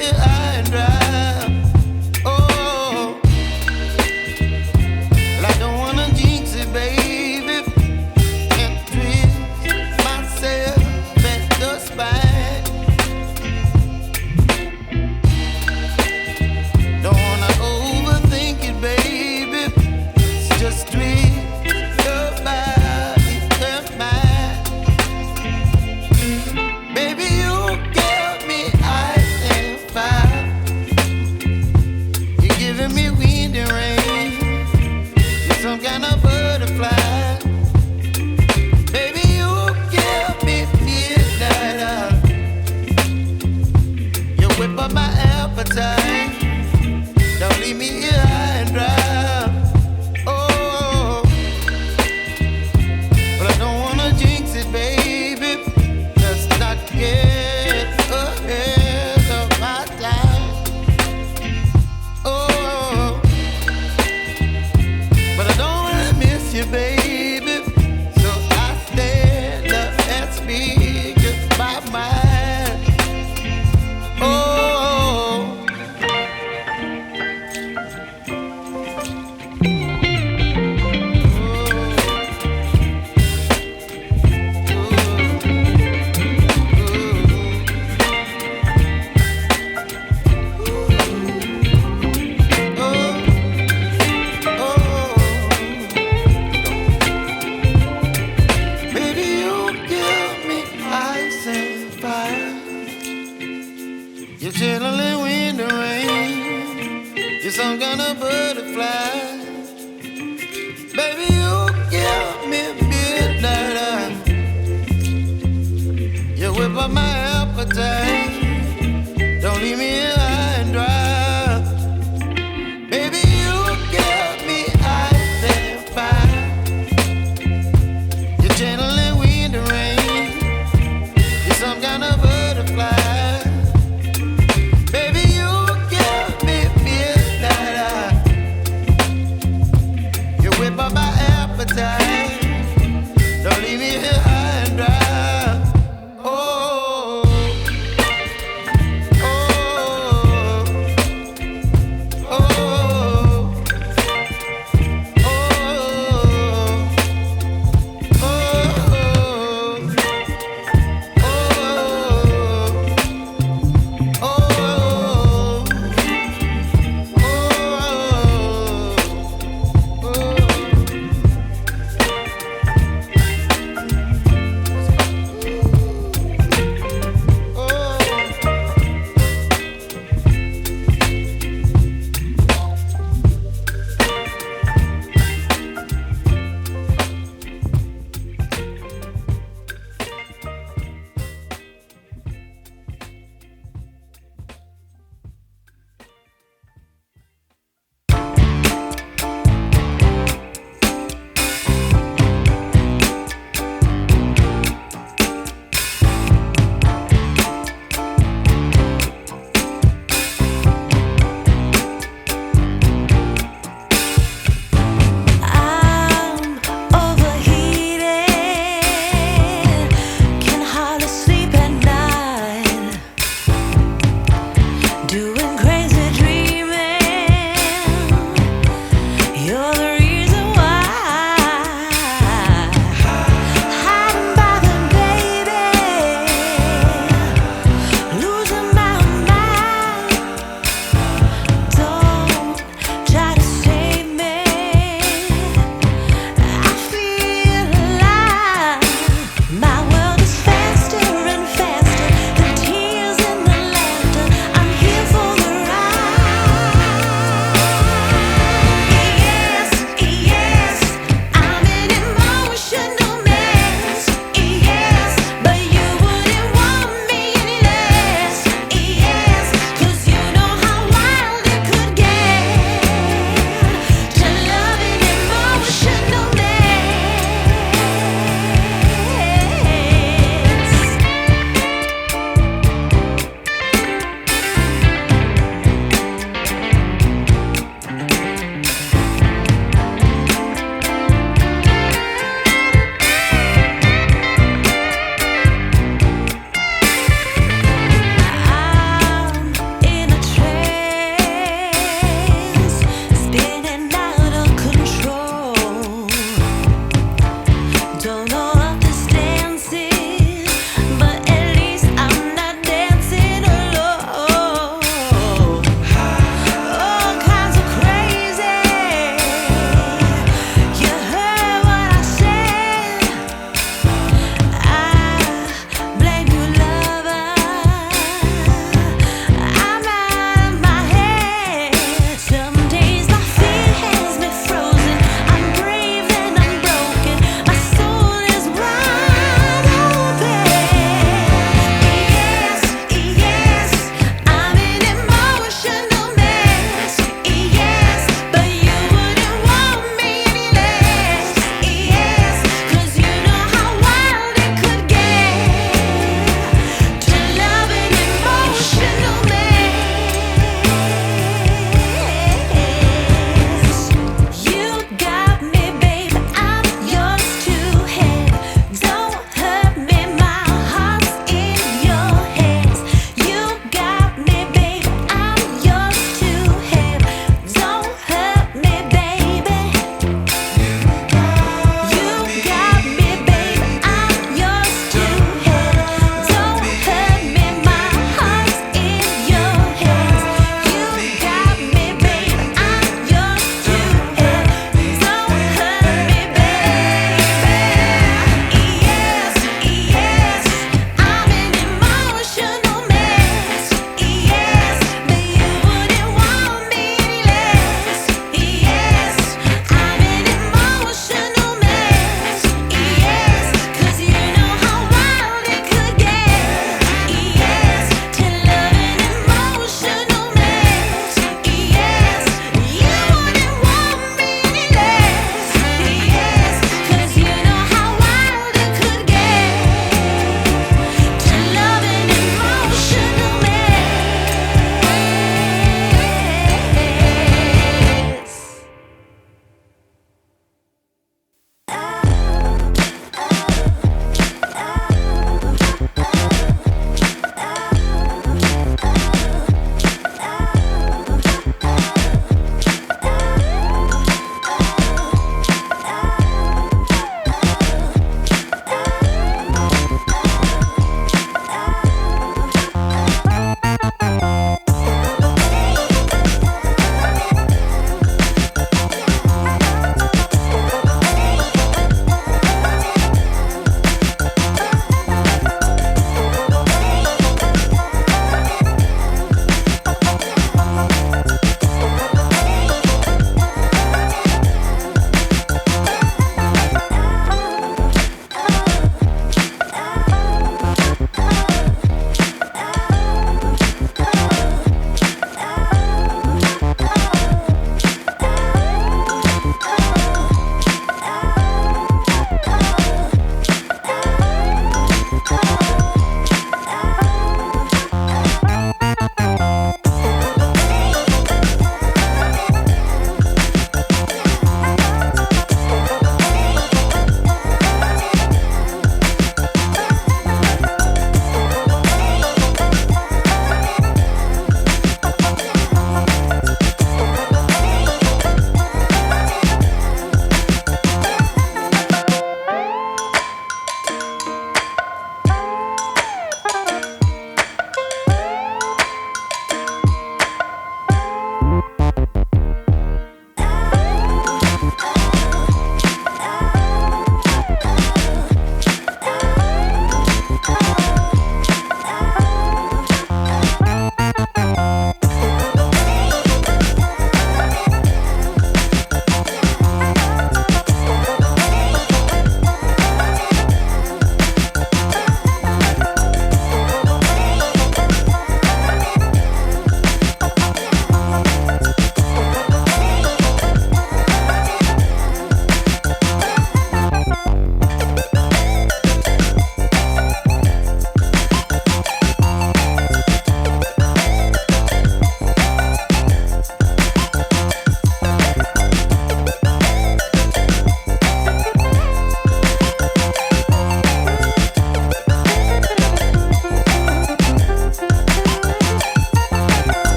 here high and dry. Oh, well, I don't wanna jinx it, baby, and twist myself at the spine. Don't wanna overthink it, baby. It's just twist your body and mine. Baby, you give me ice and fire. You're giving me wind and rain. You're some kind of butterfly. Baby, you give me midnight. You whip up my appetite. Don't leave me here high and dry. Oh, but I don't wanna jinx it, baby. Let's not get ahead of my time. Oh, but I don't wanna miss you, baby. So I stand up and speak my mind. Oh. Baby, you give me ice and fire. You're chilling wind and rain. You're some kind of butterfly. Baby, you give me midnight. You whip up my appetite.